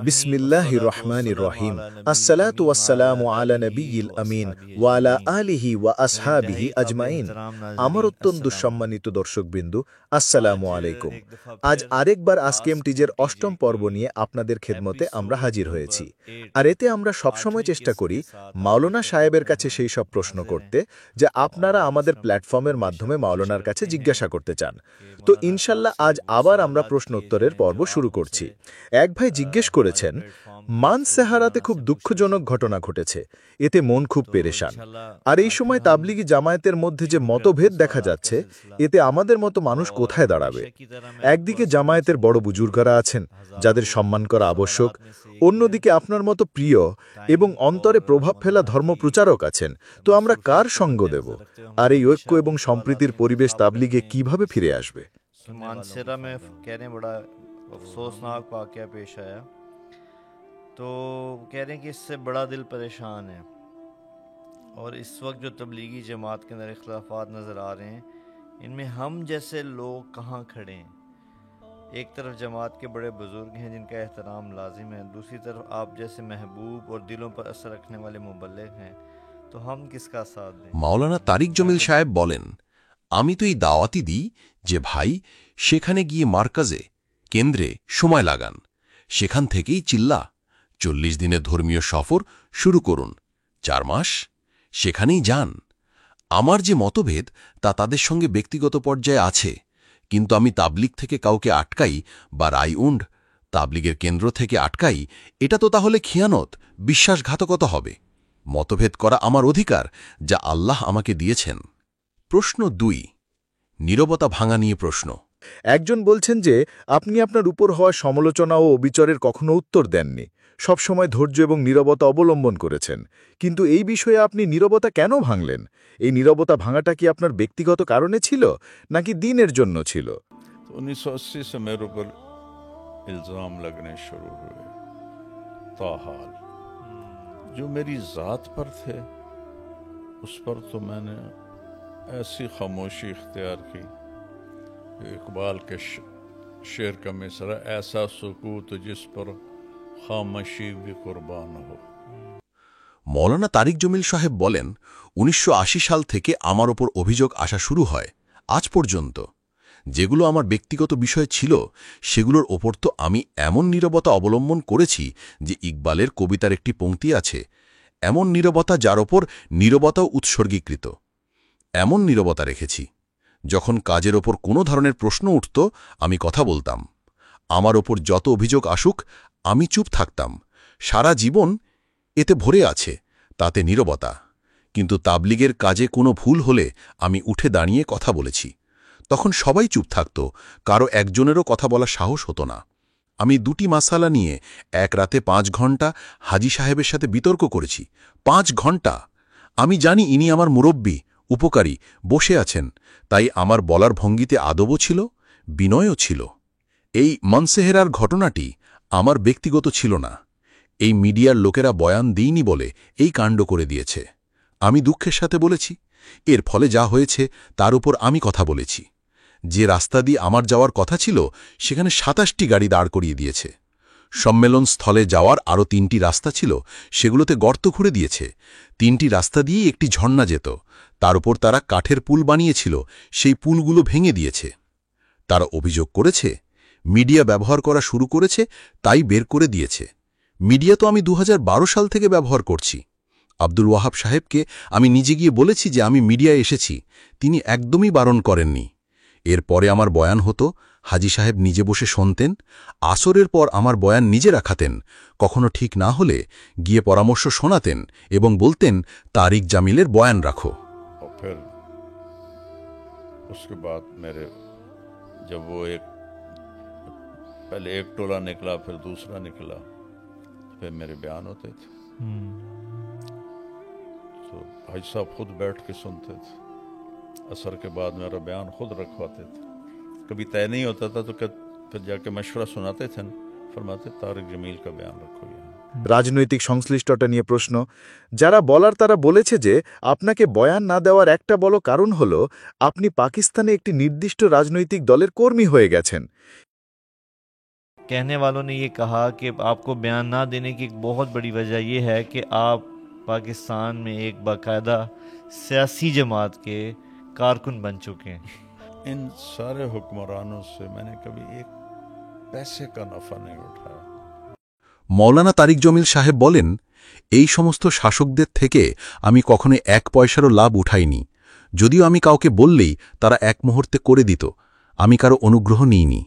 বিসমিল্লাহির রহমানির রহিম। আসসালাতু ওয়াসসালামু আলা নবিয়িল আমিন ওয়া আলা আলিহি ওয়া আসহাবিহি আজমাইন। আমার অত্যন্ত সম্মানিত দর্শকবৃন্দু, আসসালামু আলাইকুম। আজ আরেকবার আসকেম টিজের অষ্টম পর্ব নিয়ে আপনাদের খেদমতে আমরা হাজির হয়েছি। আর এতে আমরা সবসময় চেষ্টা করি মাওলানা সাহেবের কাছে সেই সব প্রশ্ন করতে যা আপনারা আমাদের প্ল্যাটফর্মের মাধ্যমে মাওলানার কাছে জিজ্ঞাসা করতে চান। তো ইনশাল্লাহ আজ আবার আমরা প্রশ্নোত্তরের পর্ব শুরু করছি। এক ভাই জিজ্ঞেস করেছেন, মানসেহারাতে খুব দুঃখজনক ঘটনা ঘটেছে, এতে মন খুব পেরেশান। আর এই সময় তাবলিগি জামায়াতের মধ্যে যে মতভেদ দেখা যাচ্ছে, এতে আমাদের মতো মানুষ কোথায় দাঁড়াবে? একদিকে জামায়াতের বড় বুজুর্গরা আছেন যাদের সম্মান করা আবশ্যক, অন্যদিকে আপনার মতো প্রিয় এবং অন্তরে প্রভাব ফেলা ধর্মপ্রচারক আছেন। তো আমরা কার সঙ্গ দেব? আর এই ঐক্য এবং সম্প্রীতির পরিবেশ তাবলিগে কিভাবে ফিরে আসবে? मानसेरा में कहने बड़ा अफसोसनाक वाक़या पेश आया। तो कह रहे हैं कि इससे बड़ा दिल परेशान है और इस वक्त जो तबलीगी जमात के अंदर इख्तिलाफात नज़र आ रहे हैं, इनमें हम जैसे लोग कहाँ खड़े हैं। एक तरफ जमात के बड़े बुजुर्ग हैं जिनका एहतराम लाजिम है, दूसरी तरफ आप जैसे महबूब और दिलों पर असर रखने वाले मुबल्लिग हैं, तो हम किसका साथ दें? মাওলানা তারিক জমিল সাহেব বলেন, আমি তো এই দাওয়াতি দিই যে ভাই, সেখানে গিয়ে মার্কাজে কেন্দ্রে সময় লাগান, সেখান থেকেই চিল্লা 40 দিনের ধর্মীয় সফর শুরু করুন, 4 মাস সেখানেই যান। আমার যে মতভেদ তা তাদের সঙ্গে ব্যক্তিগত পর্যায়ে আছে, কিন্তু আমি তাবলিগ থেকে কাউকে আটকাই বা রায়উন্ড তাবলিগের কেন্দ্র থেকে আটকাই, এটা তো তাহলে খিয়ানত, বিশ্বাসঘাতকতা হবে। মতভেদ করা আমার অধিকার, যা আল্লাহ আমাকে দিয়েছেন। প্রশ্ন 2, নীরবতা ভাঙা নিয়ে প্রশ্ন। একজন বলছেন যে আপনি আপনার উপর হওয়া সমালোচনা ও অবিচারের কখনো উত্তর দেননি, সবসময় ধৈর্য এবং নীরবতা অবলম্বন করেছেন। কিন্তু এই বিষয়ে আপনি নীরবতা কেন ভাঙলেন? এই নীরবতা ভাঙাটা কি আপনার ব্যক্তিগত কারণে ছিল নাকি দ্বীনের জন্য ছিল? 1980 से मेरे ऊपर इल्ज़ाम लगने शुरू हुए, ताहाल जो मेरी ज़ात पर थे उस पर तो मैंने ऐसी खामोशी इख्तियार की। इकबाल के शेर का मिसरा, ऐसा सुकूत जिस पर खामोशी भी कुर्बान हो। মাওলানা তারিক জমিল সাহেব বলেন, 1980 সাল থেকে আমার ওপর অভিযোগ আসা শুরু হয়। আজ পর্যন্ত যেগুলো আমার ব্যক্তিগত বিষয় ছিল, সেগুলোর ওপর তো আমি এমন নীরবতা অবলম্বন করেছি যে ইকবালের কবিতার একটি পংক্তি আছে, এমন নীরবতা যার ওপর নীরবতাও উৎসর্গীকৃত। এমন নীরবতা রেখেছি, যখন কাজের ওপর কোনো ধরনের প্রশ্ন উঠত আমি কথা বলতাম। আমার ওপর যত অভিযোগ আসুক আমি চুপ থাকতাম। সারা জীবন এতে ভরে আছে, তাতে নীরবতা। কিন্তু তাবলিগের কাজে কোনো ভুল হলে আমি উঠে দাঁড়িয়ে কথা বলেছি। তখন সবাই চুপ থাকত, কারো একজনেরও কথা বলার সাহস হতো না। আমি 2টি মাসালা নিয়ে এক রাতে 5 ঘণ্টা হাজি সাহেবের সাথে বিতর্ক করেছি। 5 ঘণ্টা। আমি জানি ইনি আমার মুরব্বী, উপকারী, বসে আছেন, তাই আমার বলার ভঙ্গিতে আদবও ছিল, বিনয়ও ছিল। এই মনসেহেরার ঘটনাটি আমার ব্যক্তিগত ছিল না। এই মিডিয়ার লোকেরা বয়ান দিইনি বলে এই কাণ্ড করে দিয়েছে। আমি দুঃখের সাথে বলেছি, এর ফলে যা হয়েছে তার উপর আমি কথা বলেছি। যে রাস্তা দিয়ে আমার যাওয়ার কথা ছিল সেখানে 27টি গাড়ি দাঁড় করিয়ে দিয়েছে। সম্মেলন স্থলে যাওয়ার আরও 3টি রাস্তা ছিল, সেগুলোতে গর্ত খুঁড়ে দিয়েছে। 3টি রাস্তা দিয়েই একটি ঝর্ণা যেত, তার উপর তারা কাঠের পুল বানিয়েছিল, সেই পুলগুলো ভেঙে দিয়েছে। তারা অভিযোগ করেছে মিডিয়া ব্যবহার করা শুরু করেছে, তাই বের করে দিয়েছে। মিডিয়া তো আমি 2012 সাল থেকে ব্যবহার করছি। আব্দুল ওয়াহাব সাহেবকে আমি নিজে গিয়ে বলেছি যে আমি মিডিয়ায় এসেছি, তিনি একদমই বারণ করেননি। এরপরে আমার বয়ান হতো, হাজি সাহেব নিজে বসে শুনতেন। আসরের পর আমার বয়ান নিজে রাখাতেন, কখনো ঠিক না হলে গিয়ে পরামর্শ শোনাতেন এবং বলতেন তারিক জামিলের বয়ান রাখো। और फिर उसके बाद मेरे जब वो पहले एक टोला निकला, फिर दूसरा निकला, फिर मेरे बयान होते थे। तो भाई साहब खुद बैठ के सुनते थे, असर के बाद मेरा बयान खुद रखवाते थे। कभी तय नहीं होता था तो फिर जाके मशवरा सुनाते थे, फरमाते तारिक जमील का बयान रखो यहाँ। রাজনৈতিক সংশ্লিষ্টতা নিয়ে প্রশ্ন। যারা বলার তারা বলেছে যে আপনাকে বয়ান না দেওয়ার একটা বড় কারণ হল আপনি পাকিস্তানে একটি নির্দিষ্ট রাজনৈতিক দলের কর্মী হয়ে গেছেন। कहने वालों ने ये कहा कि आपको बयान ना देने की एक बहुत बड़ी वजह यह है कि आप पाकिस्तान में एक बाकायदा सियासी जमात के कारकुन बन चुके हैं। इन सारे हुक्मरानों से मैंने कभी एक पैसे का नफा नहीं उठाया। মৌলানা তারিক জমিল সাহেব বলেন, এই সমস্ত শাসকদের থেকে আমি কখনোই 1 পয়সারও লাভ উঠাইনি। যদিও আমি কাউকে বললেই তারা এক মুহূর্তে করে দিত। আমি কারো অনুগ্রহ নিইনি।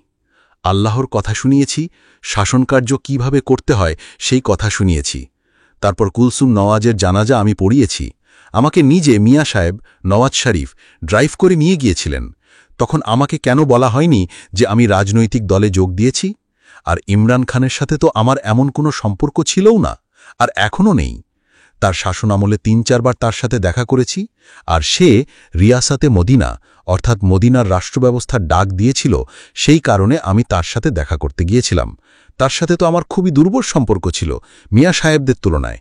আল্লাহর কথা শুনিয়েছি, শাসনকার্য কিভাবে করতে হয় সেই কথা শুনিয়েছি। তারপর কুলসুম নওয়াজের জানাজা আমি পড়িয়েছি। আমাকে নিজে মিয়া সাহেব নওয়াজ শরীফ ড্রাইভ করে নিয়ে গিয়েছিলেন। তখন আমাকে কেন বলা হয়নি যে আমি রাজনৈতিক দলে যোগ দিয়েছি? আর ইমরান খানের সাথে তো আমার এমন কোনো সম্পর্ক ছিলও না, আর এখনও নেই। তার শাসনামলে ৩-৪ বার তার সাথে দেখা করেছি, আর সে রিয়াসাতে মদিনা অর্থাৎ মদিনার রাষ্ট্রব্যবস্থার ডাক দিয়েছিল, সেই কারণে আমি তার সাথে দেখা করতে গিয়েছিলাম। তার সাথে তো আমার খুবই দুর্বল সম্পর্ক ছিল মিয়া সাহেবদের তুলনায়।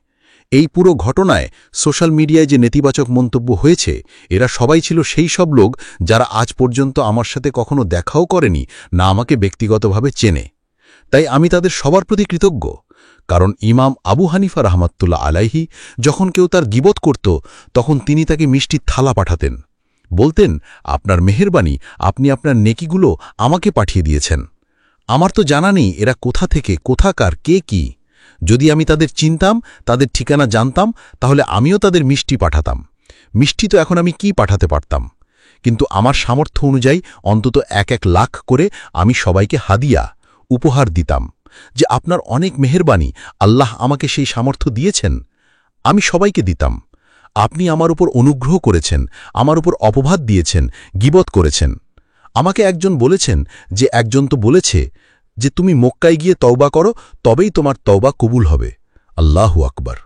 এই পুরো ঘটনায় সোশ্যাল মিডিয়ায় যে নেতিবাচক মন্তব্য হয়েছে, এরা সবাই ছিল সেই সব লোক যারা আজ পর্যন্ত আমার সাথে কখনো দেখাও করেনি, না আমাকে ব্যক্তিগতভাবে চেনে। তাই আমি তাদের সবার প্রতি কৃতজ্ঞ। কারণ ইমাম আবু হানিফা রহমাতুল্লাহ আলাইহি যখন কেউ তার গীবত করত, তখন তিনি তাকে মিষ্টির থালা পাঠাতেন। বলতেন, আপনার মেহেরবানি, আপনি আপনার নেকিগুলো আমাকে পাঠিয়ে দিয়েছেন। আমার তো জানা নেই এরা কোথা থেকে, কোথাকার, কে কি। যদি আমি তাদের চিনতাম, তাদের ঠিকানা জানতাম, তাহলে আমিও তাদের মিষ্টি পাঠাতাম। মিষ্টি তো এখন আমি কি পাঠাতে পারতাম, কিন্তু আমার সামর্থ্য অনুযায়ী অন্তত 1-1 লাখ করে আমি সবাইকে হাদিয়া উপহার দিতাম, যে আপনার অনেক মেহেরবানি, আল্লাহ আমাকে সেই সামর্থ্য দিয়েছেন। আমি সবাইকে দিতাম। আপনি আমার উপর অনুগ্রহ করেছেন, আমার উপর অপবাদ দিয়েছেন, গীবত করেছেন। আমাকে একজন বলেছেন যে একজন তো বলেছে যে তুমি মক্কায় গিয়ে তওবা করো, তবেই তোমার তওবা কবুল হবে। আল্লাহু আকবার।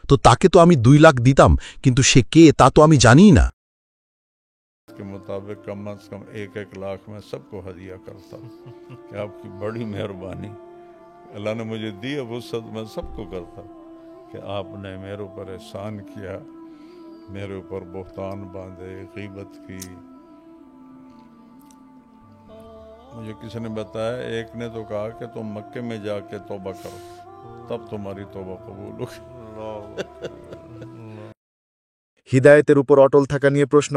তো তাকে তো আমি 2 লাখ দিতাম, কিন্তু সে কে তা তো আমি জানিই না। के मुताबिक कम से कम 1-1 लाख में सबको हदिया करता कि आपकी बड़ी मेहरबानी, अल्लाह ने मुझे दी, अब वसत मैं सबको करता कि आपने मेरे ऊपर एहसान किया, मेरे ऊपर बोहतान बांधे, गीबत की। मुझे किसी ने बताया, एक ने तो कहा कि तुम मक्के में जाके तौबा करो, तब तुम्हारी तौबा कबूल होगी। হিদায়েতের উপর অটল থাকা নিয়ে প্রশ্ন।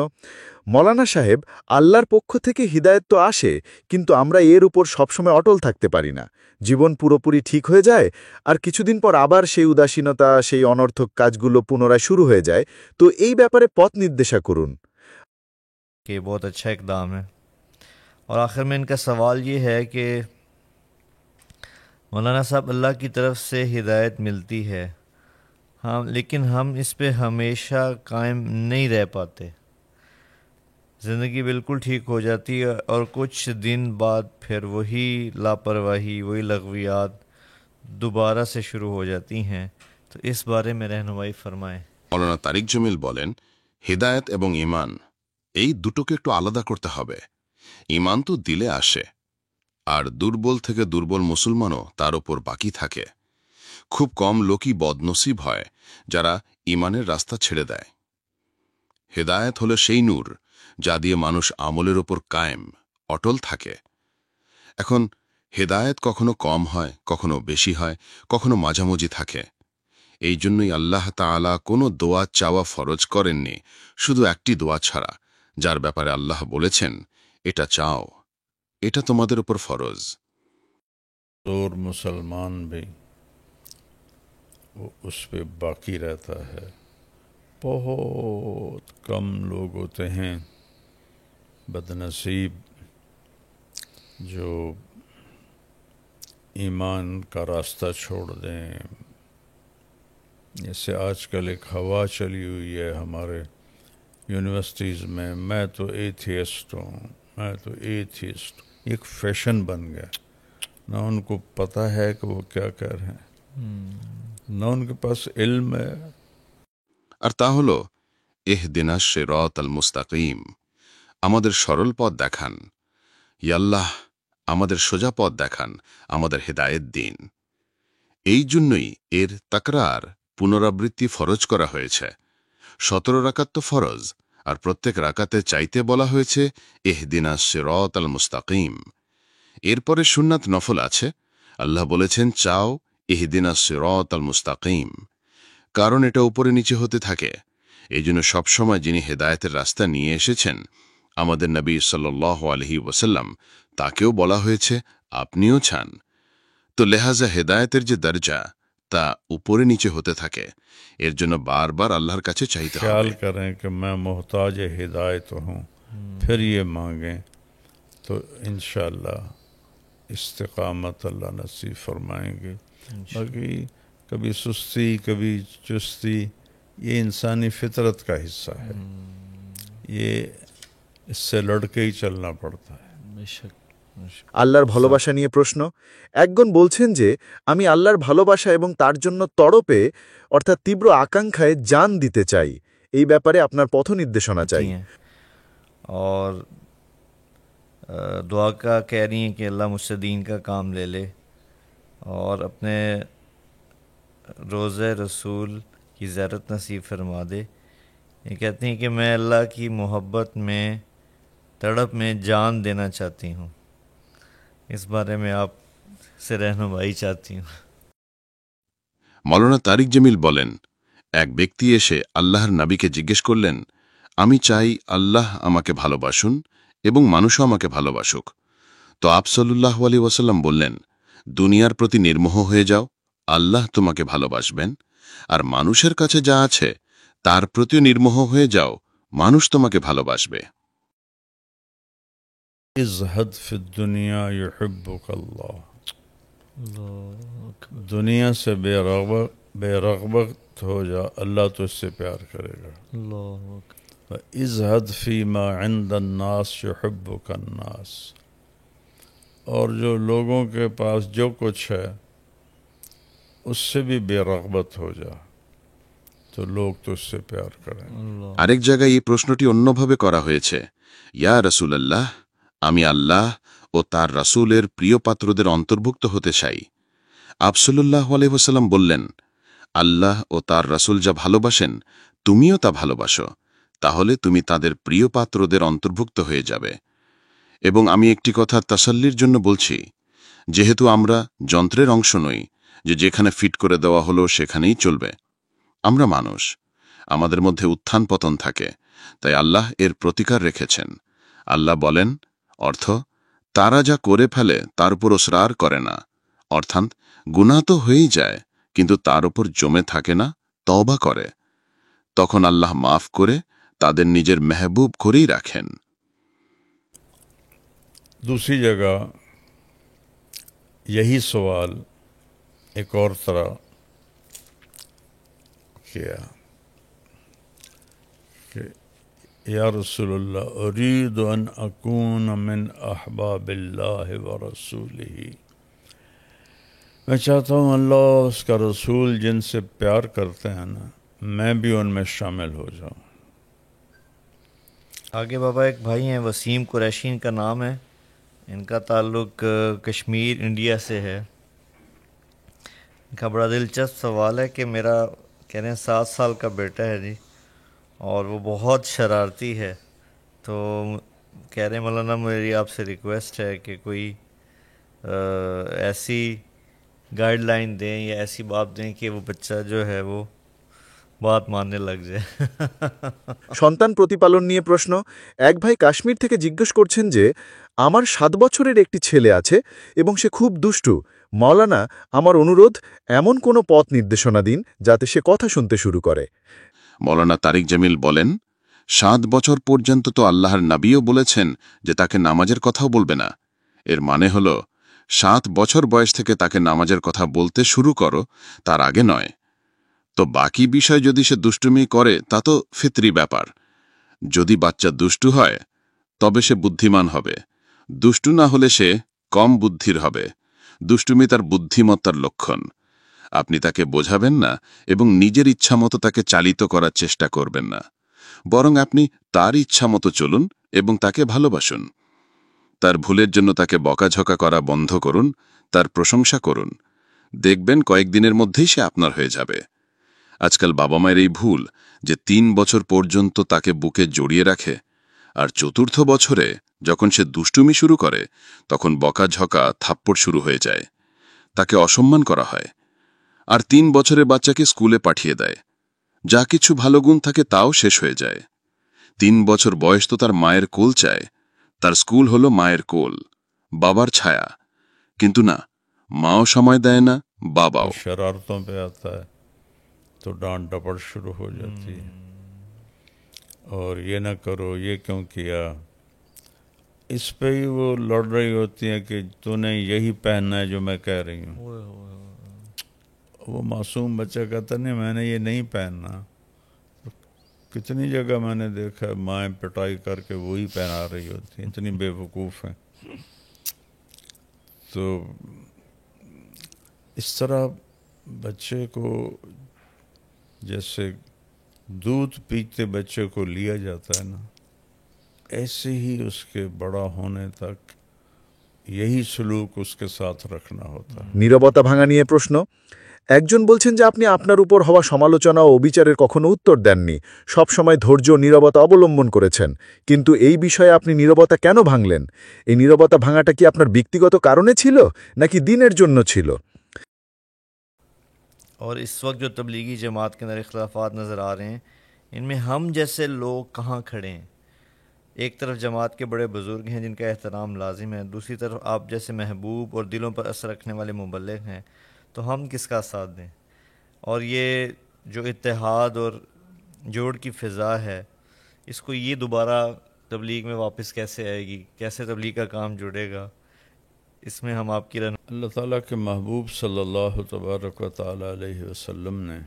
মৌলানা সাহেব, আল্লাহর পক্ষ থেকে হিদায়েত তো আসে, কিন্তু আমরা এর উপর সবসময় অটল থাকতে পারি না। জীবন পুরোপুরি ঠিক হয়ে যায়, আর কিছুদিন পর আবার সেই উদাসীনতা, সেই অনর্থক কাজগুলো পুনরায় শুরু হয়ে যায়। তো এই ব্যাপারে পথ নির্দেশা করুন। कि बहुत अच्छा इकदाम है। और आखिर में इनका सवाल ये है कि मौलाना साहब, अल्लाह की तरफ से हिदायत मिलती है, हाँ, लेकिन हम इस पे हमेशा कायम नहीं रह पाते। ज़िंदगी बिल्कुल ठीक हो जाती है और कुछ दिन बाद फिर वही लापरवाही, वही लग़वियात दोबारा से शुरू हो जाती हैं। तो इस बारे में रहनुमाई फरमाएं। মৌলানা তারিক জমিল বলেন, হিদায়েত এবং ঈমান এই দুটোকে একটু আলাদা করতে হবে। ঈমান তো দিলে আসে, আর দুর্বল থেকে দুর্বল মুসলমানও তার ওপর বাকি থাকে। খুব কম লোকই বদনসিব হয় যারা ঈমানের রাস্তা ছেড়ে দেয়। হিদায়েত হলো সেই নূর যা দিয়ে মানুষ আমলের ওপর কায়েম, অটল থাকে। এখন হিদায়েত কখনো কম হয়, কখনো বেশি হয়, কখনো মাঝামাঝি থাকে। এই জন্যই আল্লাহ তাআলা কোনো দোয়া চাওয়া ফরজ করেননি, শুধু একটি দোয়া ছাড়া, যার ব্যাপারে আল্লাহ বলেছেন, এটা চাও, এটা তোমাদের উপর ফরজ। और मुसलमान भी वो उस पे बाकी रहता है। बहुत कम लोग होते हैं बदनसीब जो ईमान का रास्ता छोड़ दें। जैसे आजकल एक हवा चली हुई है हमारे यूनिवर्सिटीज़ में, मैं तो एथियस्ट हूँ, मैं तो एथियस्ट, एक फैशन बन गया। ना उनको पता है कि वो क्या कर रहे हैं, ना उनके पास इल्म है। আর তা হল ইহদিনাস সিরাতাল মুস্তাকিম, আমাদের সরল পথ দেখান। ইয়াল্লাহ, আমাদের সোজা পথ দেখান, আমাদের হিদায়েত দিন। এই জন্যই এর তাকরার, পুনরাবৃত্তি ফরজ করা হয়েছে। 17 রাকাত তো ফরজ, আর প্রত্যেক রাকাতে চাইতে বলা হয়েছে ইহদিনাস সিরাতাল মুস্তাকিম। এরপরে সুন্নাত নফল আছে, আল্লাহ বলেছেন, চাও ইহদিনাস সিরাতাল মুস্তাকিম, কারণ এটা উপরে নিচে হতে থাকে। এই জন্য সবসময় যিনি হেদায়েতের রাস্তা নিয়ে এসেছেন, আমাদের নবী সাল্লাল্লাহু আলাইহি ওয়াসাল্লাম, তাকেও বলা হয়েছে আপনিও চান। তো লেহাজা হেদায়েতের যে দরজা, তা উপরে নিচে হতে থাকে। এর জন্য বারবার আল্লাহর কাছে চাইতে হবে। ख्याल करें कि मैं मोहताज हिदायत हूँ, फिर ये मांगें तो इंशाअल्लाह इस्तिकामत अल्लाह नसीब फरमाएंगे। बाकी कभी सुस्ती कभी चुस्ती, ये इंसानी फितरत का हिस्सा है, ये इससे लड़के ही चलना पड़ता है। बेशक बेशक। আল্লাহর ভালোবাসা নিয়ে প্রশ্ন। একজন বলছেন যে আমি আল্লাহর ভালোবাসা এবং তার জন্য তড়পে অর্থাৎ তীব্র আকাঙ্ক্ষায় জান দিতে চাই। এই ব্যাপারে আপনার পথ নির্দেশনা চাই। हैं और दुआ का कह रही हैं कि अल्लाह मुझसे दीन का काम ले ले और अपने रोज़े रसूल की ज़ियारत नसीब फरमा दे। ये कहती हैं कि मैं अल्लाह की मोहब्बत में तड़प में जान देना चाहती हूँ, इस बारे में आप से रहनुमाई चाहती हूँ। মৌলানা তারিক জমিল বলেন, এক ব্যক্তি এসে আল্লাহর নবীকে জিজ্ঞেস করলেন, আমি চাই আল্লাহ আমাকে ভালোবাসুন এবং মানুষও আমাকে ভালোবাসুক। তো আপ সাল্লাল্লাহু আলাইহি ওয়াসাল্লাম বললেন, দুনিয়ার প্রতি নির্মোহ হয়ে যাও, আল্লাহ তোমাকে ভালোবাসবেন। আর মানুষের কাছে যা আছে তার প্রতিও নির্মোহ হয়ে যাও, মানুষ তোমাকে ভালোবাসবে। इज़हद फि दुनिया युहिब्बुक अल्लाह, दुनिया से बेरग़बत हो जा, अल्लाह तुझसे प्यार करेगा। इज़हद फ़ीमा इंदन्नास युहिब्बुकन्नास, और जो लोगों के पास जो कुछ है उससे भी बेरग़बत हो जा, तो लोग तुझसे प्यार करें। আরেক জায়গায় এই প্রশ্নটি অন্যভাবে করা হয়েছে, ইয়া রাসূলুল্লাহ, আমি আল্লাহ ও তার রাসূলের প্রিয় পাত্রদের অন্তর্ভুক্ত হতে চাই। আপ সাল্লাল্লাহু আলাইহি ওয়াসাল্লাম বললেন, আল্লাহ ও তার রাসূল যা ভালোবাসেন তুমিও তা ভালোবাসো, তাহলে তুমি তাদের প্রিয় পাত্রদের অন্তর্ভুক্ত হয়ে যাবে। এবং আমি একটি কথা তাসাল্লির জন্য বলছি, যেহেতু আমরা যন্ত্রের অংশ নই যে যেখানে ফিট করে দেওয়া হলো সেখানেই চলবে। আমরা মানুষ, আমাদের মধ্যে উত্থান পতন থাকে, তাই আল্লাহ এর প্রতিকার রেখেছেন। আল্লাহ বলেন, অর্থ তারা যা করে ফেলে তার উপর অসরার করে না, অর্থাৎ গুনাহ তো হয়েই যায় কিন্তু তার উপর জমে থাকে না, তওবা করে, তখন আল্লাহ মাফ করে তাদের নিজের মেহবুব করেই রাখেন। दूसरी जगह यही सवाल एक और तरह किया कि या रसूलल्लाह उरीदु अन अकून मिन अहबाबिल्लाह व रसूलिही, मैं चाहता हूँ अल्लाह उसका रसूल जिनसे प्यार करते हैं ना, मैं भी उनमें शामिल हो जाऊँ। आगे बाबा एक भाई हैं, वसीम कुरैशी इनका नाम है, इनका ताल्लुक़ कश्मीर इंडिया से है। इनका बड़ा दिलचस्प सवाल है कि मेरा कह रहे हैं 7 साल का बेटा है जी, और वो बहुत शरारती है। तो कह रहे हैं मौलाना मेरी आपसे रिक्वेस्ट है कि कोई ऐसी गाइडलाइन दें या ऐसी बात दें कि वो बच्चा जो है वो बात मानने लग जाए। সন্তান প্রতিপালন নিয়ে প্রশ্ন। এক ভাই কাশ্মীর থেকে জিজ্ঞেস করছেন যে আমার 7 বছরের একটি ছেলে আছে এবং সে খুব দুষ্টু। মাওলানা, আমার অনুরোধ, এমন কোনো পথ নির্দেশনা দিন যাতে সে কথা শুনতে শুরু করে। মৌলানা তারিক জমিল বলেন, 7 বছর পর্যন্ত তো আল্লাহর নবীও বলেছেন যে তাকে নামাজের কথাও বলবে না। এর মানে হল 7 বছর বয়স থেকে তাকে নামাজের কথা বলতে শুরু করো, তার আগে নয়। তো বাকি বিষয় যদি সে দুষ্টুমি করে তা তো ফিতরি ব্যাপার। যদি বাচ্চা দুষ্টু হয় তবে সে বুদ্ধিমান হবে, দুষ্টু না হলে সে কম বুদ্ধির হবে। দুষ্টুমি তার বুদ্ধিমত্তার লক্ষণ। আপনি তাকে বোঝাবেন না এবং নিজের ইচ্ছামতো তাকে চালিত করার চেষ্টা করবেন না, বরং আপনি তার ইচ্ছামতো চলুন এবং তাকে ভালোবাসুন। তার ভুলের জন্য তাকে বকাঝকা করা বন্ধ করুন, তার প্রশংসা করুন। দেখবেন কয়েকদিনের মধ্যেই সে আপনার হয়ে যাবে। আজকাল বাবা মায়ের এই ভুল যে 3 বছর পর্যন্ত তাকে বুকে জড়িয়ে রাখে, আর 4র্থ বছরে যখন সে দুষ্টুমি শুরু করে তখন বকাঝকা থাপ্পড় শুরু হয়ে যায়। তাকে অসম্মান করা হয়, আর 3 বছরের বাচ্চাকে স্কুলে পাঠিয়ে দেয়। যা কিছু ভালো গুণ থাকে তাও শেষ হয়ে যায়। 3 বছর বয়স তো তার মায়ের কোল চায়, তার স্কুল হলো মায়ের কোল, বাবার ছায়া। কিন্তু না, মাও সময় দেয় না, বাবাও। शरारतों पे आता है तो डांट डपट शुरू हो जाती है, और ये ना करो, ये क्यों किया। इस पे ही वो लड़ रही होती है कि तूने यही पहनना है जो मैं कह रही हूँ। वो मासूम बच्चा कहता नहीं मैंने ये नहीं पहनना। कितनी जगह मैंने देखा है माएँ पिटाई करके वही पहना रही होती हैं, इतनी बेवकूफ़ हैं। तो इस तरह बच्चे को जैसे दूध पीते बच्चे को लिया जाता है ना, ऐसे ही उसके बड़ा होने तक यही सलूक उसके साथ रखना होता है। নীরবতা ভাঙা নিয়ে প্রশ্ন। একজন বলছেন যে আপনি আপনার উপর হওয়া সমালোচনা ও অবিচারের কখনো উত্তর দেননি, সবসময় ধৈর্য ও নীরবতা অবলম্বন করেছেন। কিন্তু এই বিষয়ে আপনি নীরবতা কেন ভাঙলেন? এই নীরবতা ভাঙাটা কি আপনার ব্যক্তিগত কারণে ছিল নাকি দিনের জন্য ছিল? और इस वक्त जो तबलीगी जमात के अंदर इख्लाफात नज़र आ रहे हैं, इनमें हम जैसे लोग कहाँ खड़े हैं? एक तरफ जमात के बड़े बुज़ुर्ग हैं जिनका एहतराम लाजिम है, दूसरी तरफ आप जैसे महबूब और दिलों पर असर रखने वाले मुबल्लिग हैं, तो हम किसका साथ दें? और ये जो इत्तेहाद और जोड़ की फ़िज़ा है, इसको ये दोबारा तबलीग में वापस कैसे आएगी? कैसे तबलीग का काम जुड़ेगा? इसमें हम आपकी अल्लाह ताला के महबूब सल्लल्लाहु तबारक व तआला अलैहि वसल्लम ने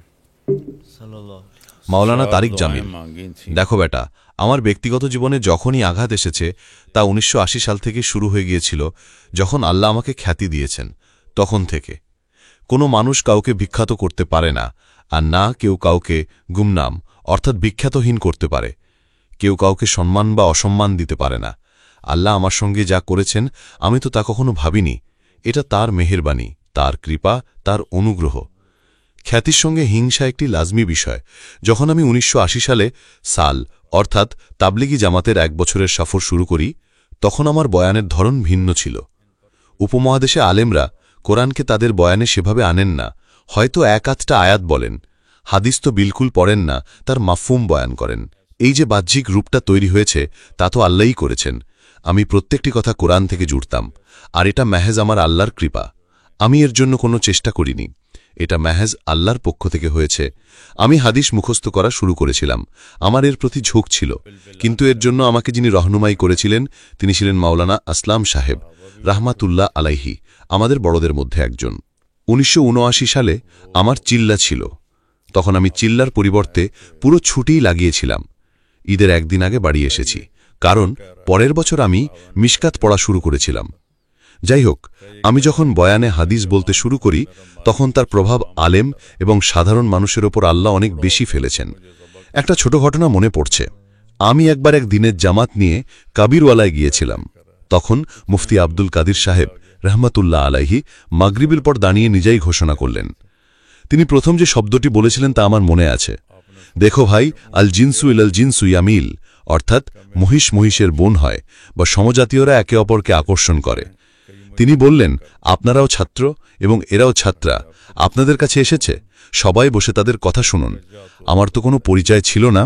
মাওলানা তারিক दुआएं জামিল। मांगी थी। দেখো বেটা, আমার ব্যক্তিগত জীবনে যখনই আঘাত এসেছে তা 1980 সাল থেকে শুরু হয়ে গিয়েছিল, যখন আল্লাহ আমাকে খ্যাতি দিয়েছেন। তখন থেকে কোনো মানুষ কাউকে বিখ্যাত করতে পারে না, আর না কেউ কাউকে গুমনাম অর্থাৎ বিখ্যাতহীন করতে পারে। কেউ কাউকে সম্মান বা অসম্মান দিতে পারে না। আল্লাহ আমার সঙ্গে যা করেছেন আমি তো তা কখনো ভাবিনি। এটা তার মেহেরবানি, তার কৃপা, তার অনুগ্রহ। খ্যাতির সঙ্গে হিংসা একটি লাজমি বিষয়। যখন আমি 1980 সালে অর্থাৎ তাবলিগি জামাতের 1 বছরের সফর শুরু করি, তখন আমার বয়ানের ধরন ভিন্ন ছিল। উপমহাদেশে আলেমরা কোরআনকে তাদের বয়ানে সেভাবে আনেন না, হয়তো 1-8টা আয়াত বলেন, হাদিস তো বিলকুল পড়েন না, তার মাফহুম বয়ান করেন। এই যে বাহ্যিক রূপটা তৈরি হয়েছে তা তো আল্লাহই করেছেন। আমি প্রত্যেকটি কথা কোরআন থেকে জুড়তাম, আর এটা মেহেজ আমার আল্লাহর কৃপা। আমি এর জন্য কোনো চেষ্টা করিনি, এটা মেহেজ আল্লাহর পক্ষ থেকে হয়েছে। আমি হাদিস মুখস্থ করা শুরু করেছিলাম, আমার এর প্রতি ঝোঁক ছিল, কিন্তু এর জন্য আমাকে যিনি রহনুমাই করেছিলেন তিনি ছিলেন মাওলানা আসলাম সাহেব রাহমাতুল্লাহ আলাইহি, আমাদের বড়দের মধ্যে একজন। 1979 সালে আমার চিল্লা ছিল, তখন আমি চিল্লার পরিবর্তে পুরো ছুটিই লাগিয়েছিলাম। ঈদের একদিন আগে বাড়ি এসেছি, কারণ পরের বছর আমি মিশকাত পড়া শুরু করেছিলাম। যাই হোক, আমি যখন বয়ানে হাদিস বলতে শুরু করি তখন তার প্রভাব আলেম এবং সাধারণ মানুষের ওপর আল্লাহ অনেক বেশি ফেলেছেন। একটা ছোট ঘটনা মনে পড়ছে। আমি একবার এক দিনের জামাত নিয়ে কাবিরওয়ালায় গিয়েছিলাম। তখন মুফতি আব্দুল কাদির সাহেব রহমাতুল্লাহ আলাইহি মাগরিবের পর দাঁড়িয়ে নিজেই ঘোষণা করলেন। তিনি প্রথম যে শব্দটি বলেছিলেন তা আমার মনে আছে, দেখো ভাই, আল জিনসু ইলাল জিনসু ইয়ামিল, অর্থাৎ মহিষ মহিষের বোন হয় বা সমজাতীয়রা একে অপরকে আকর্ষণ করে। তিনি বললেন, আপনারাও ছাত্র এবং এরাও ছাত্রা, আপনাদের কাছে এসেছে, সবাই বসে তাদের কথা শুনুন। আমার তো কোনো পরিচয় ছিল না।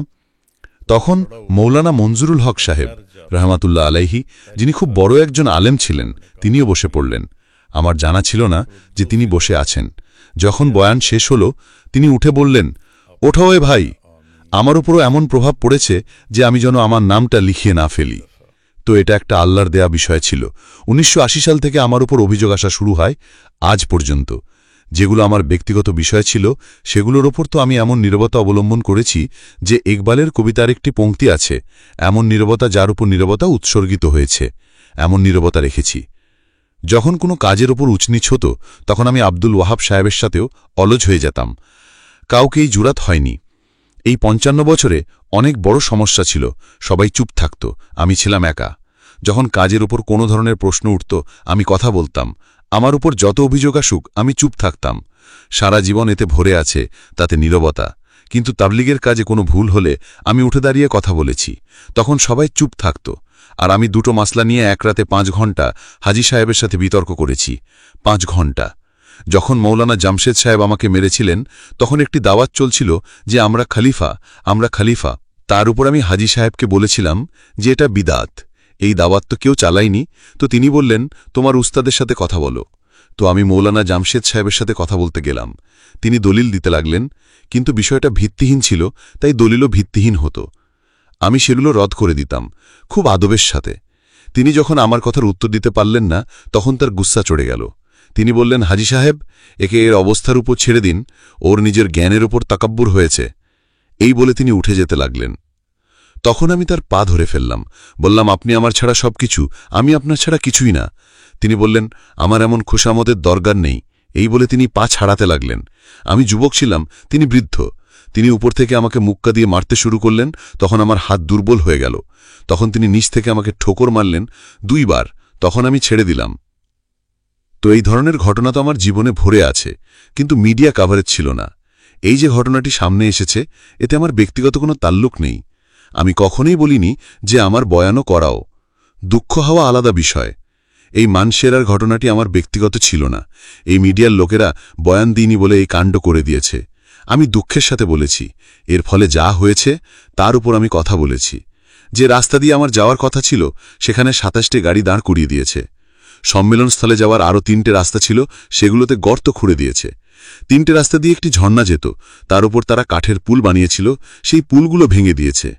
তখন মৌলানা মঞ্জুরুল হক সাহেব রহমাতুল্লাহ আলাইহি, যিনি খুব বড় একজন আলেম ছিলেন, তিনিও বসে পড়লেন। আমার জানা ছিল না যে তিনি বসে আছেন। যখন বয়ান শেষ হল তিনি উঠে বললেন, ওঠো এ ভাই, আমার উপরও এমন প্রভাব পড়েছে যে আমি যেন আমার নামটা লিখিয়ে না ফেলি। তো এটা একটা আল্লাহর দেয়া বিষয় ছিল। 1980 সাল থেকে আমার উপর অভিযোগ আসা শুরু হয় আজ পর্যন্ত। যেগুলো আমার ব্যক্তিগত বিষয় ছিল সেগুলোর ওপর তো আমি এমন নীরবতা অবলম্বন করেছি যে ইকবালের কবিতার একটি পংক্তি আছে, এমন নীরবতা যার উপর নীরবতা উৎসর্গিত হয়েছে, এমন নীরবতা রেখেছি। যখন কোনো কাজের ওপর উচনিচ হতো তখন আমি আব্দুল ওয়াহাব সাহেবের সাথেও অলজ হয়ে যেতাম। কাউকেই জুরাত হয়নি। এই 55 বছরে অনেক বড় সমস্যা ছিল, সবাই চুপ থাকত, আমি ছিলাম একা। যখন কাজের উপর কোনো ধরনের প্রশ্ন উঠত আমি কথা বলতাম, আমার উপর যত অভিযোগ আসুক আমি চুপ থাকতাম। সারা জীবন এতে ভরে আছে, তাতে নীরবতা। কিন্তু তাবলিগের কাজে কোনো ভুল হলে আমি উঠে দাঁড়িয়ে কথা বলেছি, তখন সবাই চুপ থাকত। আর আমি দুটো মাসলা নিয়ে এক রাতে 5 ঘন্টা হাজি সাহেবের সাথে বিতর্ক করেছি। 5 ঘন্টা। যখন মৌলানা জামশেদ সাহেব আমাকে মেরেছিলেন তখন একটি দাওয়াত চলছিল যে আমরা খলিফা। তার উপর আমি হাজী সাহেবকে বলেছিলাম যে এটা বিদাত, এই দাওয়াত তো কেউ চালায়নি। তো তিনি বললেন, তোমার উস্তাদের সাথে কথা বলো। তো আমি মৌলানা জামশেদ সাহেবের সাথে কথা বলতে গেলাম। তিনি দলিল দিতে লাগলেন, কিন্তু বিষয়টা ভিত্তিহীন ছিল, তাই দলিলও ভিত্তিহীন হতো। আমি সেগুলো রদ করে দিতাম খুব আদবের সাথে। তিনি যখন আমার কথার উত্তর দিতে পারলেন না তখন তার গুস্সা চড়ে গেল। তিনি বললেন, হাজী সাহেব, একে এর অবস্থার উপর ছেড়ে দিন, ওর নিজের জ্ঞানের উপর তাকাব্বুর হয়েছে। এই বলে তিনি উঠে যেতে লাগলেন। তখন আমি তার পা ধরে ফেললাম, বললাম, আপনি আমার ছাড়া সবকিছু, আমি আপনার ছাড়া কিছুই না। তিনি বললেন, আমার এমন খোশামদের দরকার নেই। এই বলে তিনি পা ছাড়াতে লাগলেন। আমি যুবক ছিলাম, তিনি বৃদ্ধ। তিনি উপর থেকে আমাকে মুক্কা দিয়ে মারতে শুরু করলেন। তখন আমার হাত দুর্বল হয়ে গেল। তখন তিনি নিচ থেকে আমাকে ঠোকর মারলেন 2 বার। তখন আমি ছেড়ে দিলাম। তো এই ধরনের ঘটনা তো আমার জীবনে ভরে আছে, কিন্তু মিডিয়া কাভারেজ ছিল না। এই যে ঘটনাটি সামনে এসেছে, এতে আমার ব্যক্তিগত কোনো তাল্লুক নেই। আমি কখনোই বলিনি যে আমার বয়ানও করাও। দুঃখ হওয়া আলাদা বিষয়। এই মানসেরার ঘটনাটি আমার ব্যক্তিগত ছিল না। এই মিডিয়ার লোকেরা বয়ান দিইনি বলে এই কাণ্ড করে দিয়েছে। আমি দুঃখের সাথে বলেছি, এর ফলে যা হয়েছে তার উপর আমি কথা বলেছি। যে রাস্তা দিয়ে আমার যাওয়ার কথা ছিল সেখানে 27টি গাড়ি দাঁড় করিয়ে দিয়েছে। সম্মেলনস্থলে যাওয়ার আরও 3টে রাস্তা ছিল, সেগুলোতে গর্ত খুঁড়ে দিয়েছে। 3টে রাস্তা দিয়ে একটি ঝর্ণা যেত, তার উপর তারা কাঠের পুল বানিয়েছিল, সেই পুলগুলো ভেঙে দিয়েছে।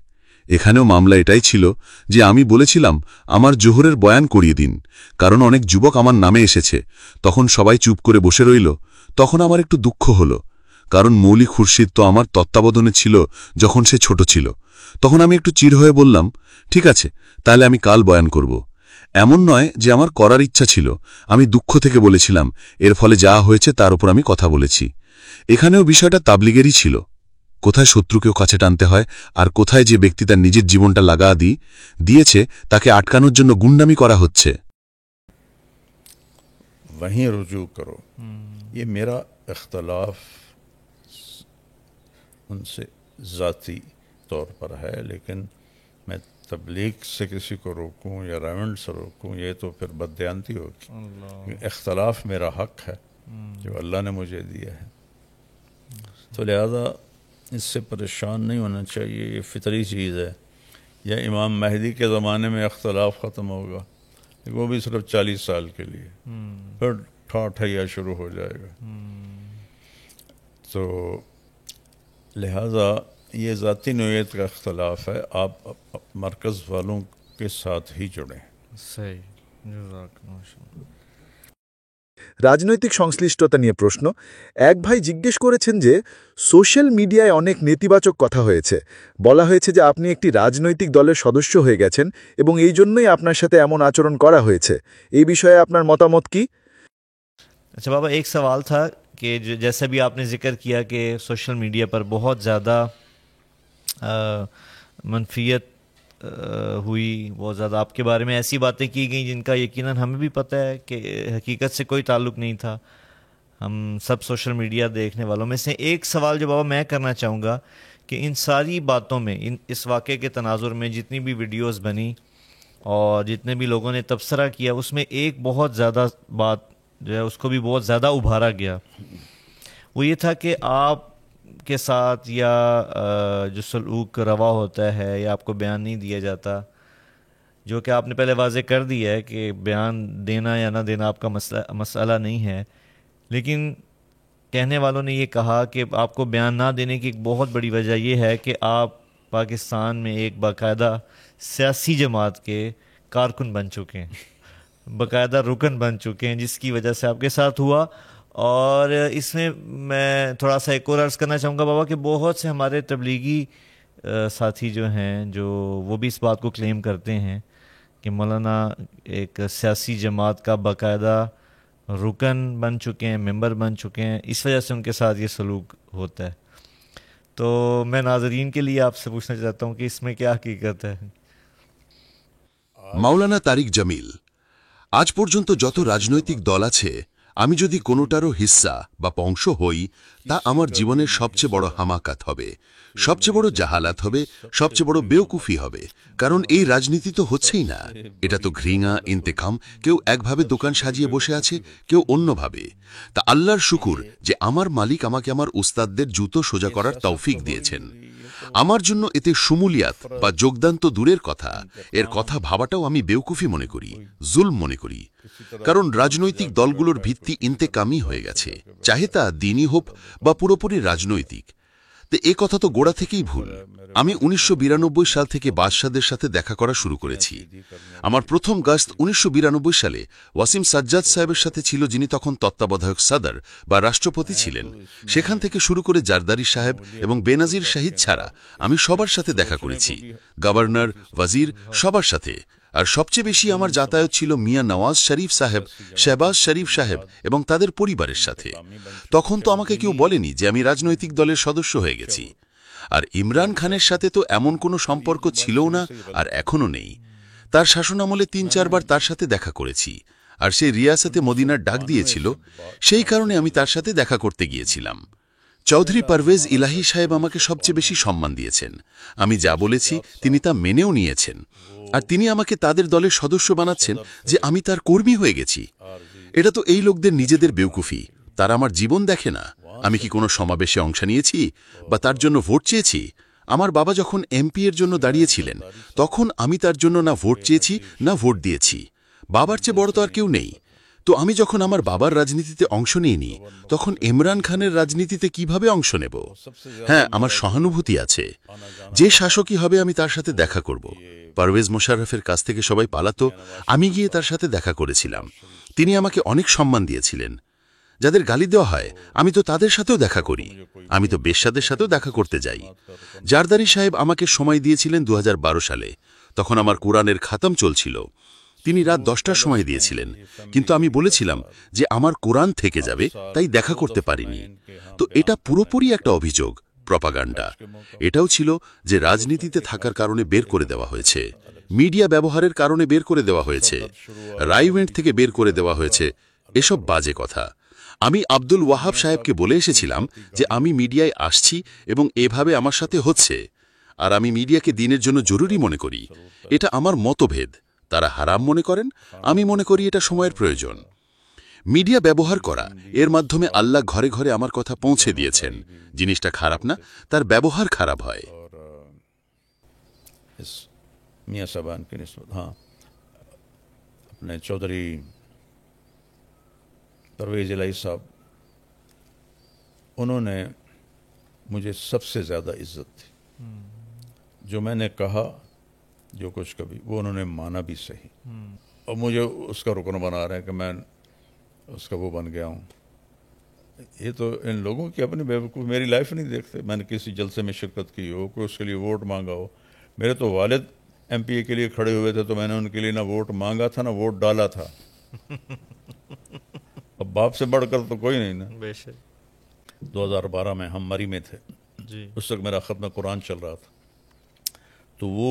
এখানেও মামলা এটাই ছিল যে আমি বলেছিলাম আমার জোহরের বয়ান করিয়ে দিন, কারণ অনেক যুবক আমার নামে এসেছে। তখন সবাই চুপ করে বসে রইল। তখন আমার একটু দুঃখ হলো, কারণ মৌলী খুরশিদ তো আমার তত্ত্বাবধানে ছিল যখন সে ছোট ছিল। তখন আমি একটু চিড় হয়ে বললাম, ঠিক আছে, তাহলে আমি কাল বয়ান করব। এমন নয় যে আমার করার ইচ্ছা ছিল, আমি দুঃখ থেকে বলেছিলাম। এর ফলে যা হয়েছে তার উপর আমি কথা বলেছি। এখানেও বিষয়টা তাবলিগেরই ছিল। কোথায় শত্রুকেও কাছে টানতে হয়, আর কোথায় যে ব্যক্তি তার নিজের জীবনটা লাগা দিয়েছে তাকে আটকানোর জন্য গুন্ডামি করা হচ্ছে। वहीं रुजू करो। ये मेरा इख्तलाफ उनसे ज़ाती तौर पर है, लेकिन मैं तबलीग से किसी को रोकूं या रेवंड से रोकूं, ये तो फिर बददयांती होगी। इख्तलाफ मेरा हक है जो अल्लाह ने मुझे दिया है, तो लिहाजा इससे परेशान नहीं होना चाहिए। ये फितरी चीज़ है। या इमाम महदी के ज़माने में इख्तलाफ ख़त्म होगा, वो भी सिर्फ 40 साल के लिए, फिर ठैया शुरू हो जाएगा। तो लिहाजा ये ज़ाती नौइयत का इख्तलाफ है। आप मरकज़ वालों के साथ ही जुड़ें। सही। রাজনৈতিক সংশ্লিষ্টতা নিয়ে প্রশ্ন। এক ভাই জিজ্ঞেস করেছেন যে সোশ্যাল মিডিয়ায় অনেক নেতিবাচক কথা হয়েছে, বলা হয়েছে যে আপনি একটি রাজনৈতিক দলের সদস্য হয়ে গেছেন এবং এই জন্যই আপনার সাথে এমন আচরণ করা হয়েছে। এই বিষয়ে আপনার মতামত কি? अच्छा बाबा, एक सवाल था कि जैसे भी आपने जिक्र किया कि सोशल मीडिया पर बहुत ज़्यादा मनफियत हुई, बहुत ज़्यादा आपके बारे में ऐसी बातें की गई जिनका यकीनन हमें भी पता है कि हकीकत से कोई ताल्लुक़ नहीं था। हम सब सोशल मीडिया देखने वालों में से एक सवाल जो बाबा मैं करना चाहूँगा कि इन सारी बातों में, इस वाक़े के तनाजुर में जितनी भी वीडियोस बनी और जितने भी लोगों ने तबसरा किया, उसमें एक बहुत ज़्यादा बात जो है उसको भी बहुत ज़्यादा उभारा गया। वो ये था कि आप के साथ या जो सलूक रवा होता है या आपको बयान नहीं दिया जाता, जो कि आपने पहले वाज़े कर दिया है कि बयान देना या ना देना आपका मसला नहीं है, लेकिन कहने वालों ने ये कहा कि आपको बयान ना देने की एक बहुत बड़ी वजह ये है कि आप पाकिस्तान में एक बाकायदा सियासी जमात के कारकुन बन चुके हैं, बाकायदा रुकन बन चुके हैं, जिसकी वजह से आपके साथ हुआ। और इसमें मैं थोड़ा सा एक और अर्ज़ करना चाहूँगा बाबा कि बहुत से हमारे तबलीगी साथी जो हैं, जो वो भी इस बात को क्लेम करते हैं कि मौलाना एक सियासी जमात का बाकायदा रुकन बन चुके हैं, मेंबर बन चुके हैं, इस वजह से उनके साथ ये सलूक होता है। तो मैं नाज़रीन के लिए आपसे पूछना चाहता हूँ कि इसमें क्या हकीकत है? মাওলানা তারিক জামিল, আজ পর্যন্ত যত রাজনৈতিক দল আছে আমি যদি কোনোটারও হিস্সা বা অংশ হই, তা আমার জীবনের সবচেয়ে বড় হামাকাত হবে, সবচেয়ে বড় জাহালাত হবে, সবচেয়ে বড় বেওকুফি হবে। কারণ এই রাজনীতি তো হচ্ছেই না, এটা তো ঘৃণা, ইন্তেকাম। কেউ একভাবে দোকান সাজিয়ে বসে আছে, কেউ অন্যভাবে। তা আল্লাহর শুকুর যে আমার মালিক আমাকে আমার উস্তাদদের জুতো সোজা করার তৌফিক দিয়েছেন। আমার জন্য এতে শুমুলিয়াত বা যোগদান তো দূরের কথা, এর কথা ভাবাটাও আমি বেওকুফি মনে করি, জুলম মনে করি। কারণ রাজনৈতিক দলগুলোর ভিত্তি ইন্তেকামই হয়ে গেছে, চাহে তা দিনই হোক বা পুরোপুরি রাজনৈতিক। তো এ কথা তো গোড়া থেকেই ভুল। আমি 1992 সাল থেকে বাদশাদের সাথে দেখা করা শুরু করেছি। আমার প্রথম গস্ত 1992 সালে ওয়াসিম সাজ্জাদ সাহেবের সাথে ছিল, যিনি তখন তত্ত্বাবধায়ক সদর বা রাষ্ট্রপতি ছিলেন। সেখান থেকে শুরু করে জারদারি সাহেব এবং বেনাজির শাহিদ ছাড়া আমি সবার সাথে দেখা করেছি, গভর্নর, ওয়াজির, সবার সাথে। আর সবচেয়ে বেশি আমার যাতায়াত ছিল মিয়া নওয়াজ শরীফ সাহেব, শেহবাজ শরীফ সাহেব এবং তাদের পরিবারের সাথে। তখন তো আমাকে কেউ বলেনি যে আমি রাজনৈতিক দলের সদস্য হয়ে গেছি। আর ইমরান খানের সাথে তো এমন কোনো সম্পর্ক ছিলও না, আর এখনও নেই। তার শাসনামলে 3-4 বার তার সাথে দেখা করেছি, আর সে রিয়াসতে মদিনার ডাক দিয়েছিল, সেই কারণে আমি তার সাথে দেখা করতে গিয়েছিলাম। চৌধুরী পারভেজ ইলাহি সাহেব আমাকে সবচেয়ে বেশি সম্মান দিয়েছেন। আমি যা বলেছি তিনি তা মেনেও নিয়েছেন, আর তিনি আমাকে তাদের দলের সদস্য বানাচ্ছেন যে আমি তার কর্মী হয়ে গেছি। এটা তো এই লোকদের নিজেদের বেওকুফি। তারা আমার জীবন দেখে না। আমি কি কোনো সমাবেশে অংশ নিয়েছি বা তার জন্য ভোট চেয়েছি? আমার বাবা যখন এমপি এর জন্য দাঁড়িয়েছিলেন, তখন আমি তার জন্য না ভোট চেয়েছি না ভোট দিয়েছি। বাবার চেয়ে বড় তো আর কেউ নেই। তো আমি যখন আমার বাবার রাজনীতিতে অংশ নিইনি, তখন ইমরান খানের রাজনীতিতে কিভাবে অংশ নেব? হ্যাঁ, আমার সহানুভূতি আছে। যে শাসকই হবে আমি তার সাথে দেখা করব। পারভেজ মোশাররফের কাছ থেকে সবাই পালাতো, আমি গিয়ে তার সাথে দেখা করেছিলাম। তিনি আমাকে অনেক সম্মান দিয়েছিলেন। যাদের গালি দেওয়া হয় আমি তো তাদের সাথেও দেখা করি। আমি তো বেশ্যাদের সাথেও দেখা করতে যাই। জারদারি সাহেব আমাকে সময় দিয়েছিলেন 2012 সালে। তখন আমার কোরআনের খাতম চলছিল। তিনি রাত 10টার সময় দিয়েছিলেন, কিন্তু আমি বলেছিলাম যে আমার কোরআন থেকে যাবে, তাই দেখা করতে পারিনি। তো এটা পুরোপুরি একটা অভিযোগ, প্রপাগান্ডা। এটাও ছিল যে রাজনীতিতে থাকার কারণে বের করে দেওয়া হয়েছে, মিডিয়া ব্যবহারের কারণে বের করে দেওয়া হয়েছে, রাইভেন্ট থেকে বের করে দেওয়া হয়েছে। এসব বাজে কথা। আমি আব্দুল ওয়াহাব সাহেবকে বলে এসেছিলাম যে আমি মিডিয়ায় আসছি এবং এভাবে আমার সাথে হচ্ছে, আর আমি মিডিয়াকে দিনের জন্য জরুরি মনে করি। এটা আমার মতভেদ। তারা হারাম মনে করেন, আমি মনে করি এটা সময়ের প্রয়োজন। মিডিয়া ব্যবহার করা, এর মাধ্যমে আল্লাহ ঘরে ঘরে আমার কথা পৌঁছে দিয়েছেন। জিনিসটা খারাপ না, তার ব্যবহার খারাপ হয়। मियाँ साहबान की निस्बत, हाँ, अपने चौधरी परवेज़ इलाही साहब, उन्होंने मुझे सबसे ज़्यादा इज्जत थी। जो मैंने कहा, जो कुछ कभी, वो उन्होंने माना भी सही। और मुझे उसका रुकन बना रहे हैं कि मैं उसका वो बन गया हूँ। ये तो इन लोगों की अपनी बेवकूफ़, मेरी लाइफ नहीं देखते। मैंने किसी जलसे में शिरकत की हो, कोई उसके लिए वोट मांगा हो। मेरे तो वालिद एमपीए के लिए खड़े हुए थे, तो मैंने उनके लिए ना वोट मांगा था ना वोट डाला था। अब बाप से बढ़कर तो कोई नहीं ना। बेशक 2012 में हम मरी में थे जी। उस वक्त मेरा ख़त्म कुरान चल रहा था, तो वो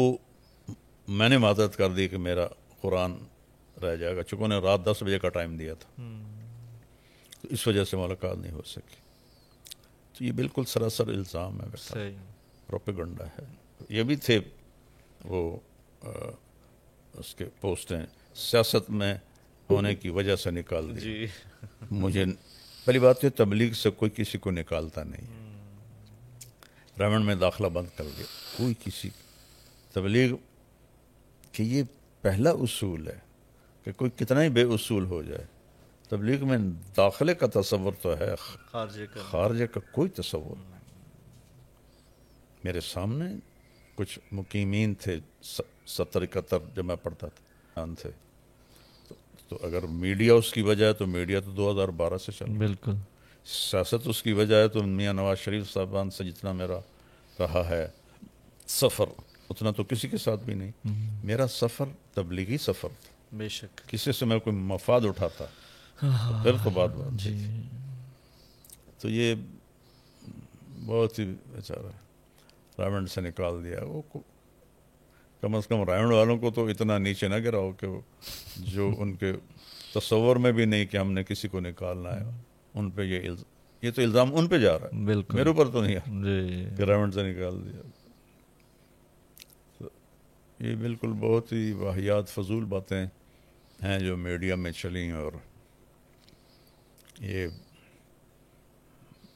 मैंने माजरत कर दी कि मेरा कुरान रह जाएगा, चूँकि उन्होंने रात 10 बजे का टाइम दिया था, तो इस वजह से मुलाकात नहीं हो सकी। तो ये बिल्कुल सरासर इल्ज़ाम है, सही प्रोपेगेंडा है। ये भी थे वो उसके पोस्टें सियासत में होने की वजह से निकाल दी जी। मुझे। पहली बात तो तबलीग से कोई किसी को निकालता नहीं। रावण में दाखिला बंद कर दिया, कोई किसी तबलीग कि ये पहला उसूल है कि कोई कितना ही बेउसूल हो जाए, तबलीग में दाखिले का तसव्वुर तो है, खारजे का कोई तसव्वुर नहीं। मेरे सामने कुछ मुकीमीन थे 70-71 जब मैं पढ़ता था थे, तो अगर मीडिया उसकी वजह है तो मीडिया तो 2012 से चल, बिल्कुल। सियासत उसकी वजह है तो मियाँ नवाज शरीफ साहबान से जितना मेरा रहा है सफ़र, उतना तो किसी के साथ भी नहीं। मेरा सफ़र तबलीगी सफ़र था, बेशक। किसी से मैं कोई मफाद उठाता तो फिर तो बात जी। तो ये बहुत ही बेचारा रावण से निकाल दिया। वो कम से कम रावण वालों को तो इतना नीचे ना गिरा हो कि जो उनके तस्वर में भी नहीं कि हमने किसी को निकालना है। उन पे ये तो इल्ज़ाम उन पे जा रहा है, बिल्कुल मेरे ऊपर तो नहीं है जी कि रेवंड से निकाल दिया। तो ये बिल्कुल बहुत ही वाहियात फजूल बातें हैं जो मीडिया में चली, और ये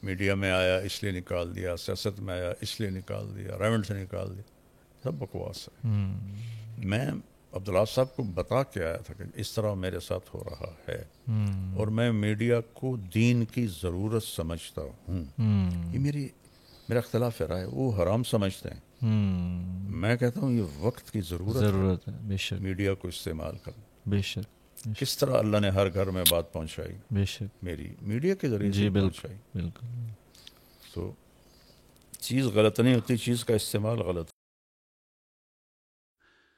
मीडिया में आया इसलिए निकाल दिया, सियासत में आया इसलिए निकाल दिया, रेवंड से निकाल दिया, सब बकवास है। मैं अब्दुल्ला साहब को बता के आया था कि इस तरह मेरे साथ हो रहा है, और मैं मीडिया को दीन की ज़रूरत समझता हूँ। ये मेरा इख्तिलाफ है राय, वो हराम समझते हैं, मैं कहता हूँ ये वक्त की ज़रूरत है बेशक मीडिया को इस्तेमाल करना। बेशक किस तरह अल्लाह ने हर घर में बात पहुँचाई, बेशक मेरी मीडिया के ज़रिए जी से बिल्कुल पहुँचाई। बिल्कुल तो चीज़ गलत नहीं होती, चीज़ का इस्तेमाल गलत।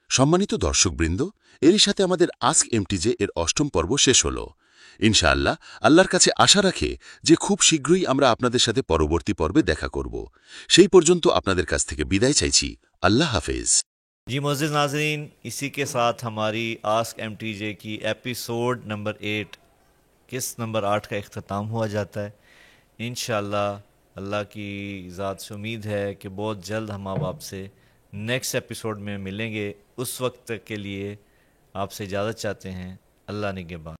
সম্মানিত দর্শকবৃন্দ, এরই সাথে আমাদের আস্ক এমটিজে এর ৮ম পর্ব শেষ হল। ইনশাআল্লাহ আল্লাহর কাছে আশা রাখে যে খুব শীঘ্রই আমরা আপনাদের সাথে পরবর্তী পর্বে দেখা করব। সেই পর্যন্ত আপনাদের কাছ থেকে বিদায় চাইছি। আল্লাহ হাফেজ। जी मोअज़्ज़िज़ नाज़रीन, इसी के साथ हमारी आस्क एमटीजे की एपिसोड नंबर 8 किस नंबर 8 का इख्तिताम हुआ जाता है। इंशाअल्लाह अल्लाह की ज़ात से उम्मीद है कि बहुत जल्द हम आपसे नेक्स्ट एपिसोड में मिलेंगे। उस वक्त तक के लिए आपसे इजाज़त चाहते हैं। अल्लाह निगहबान।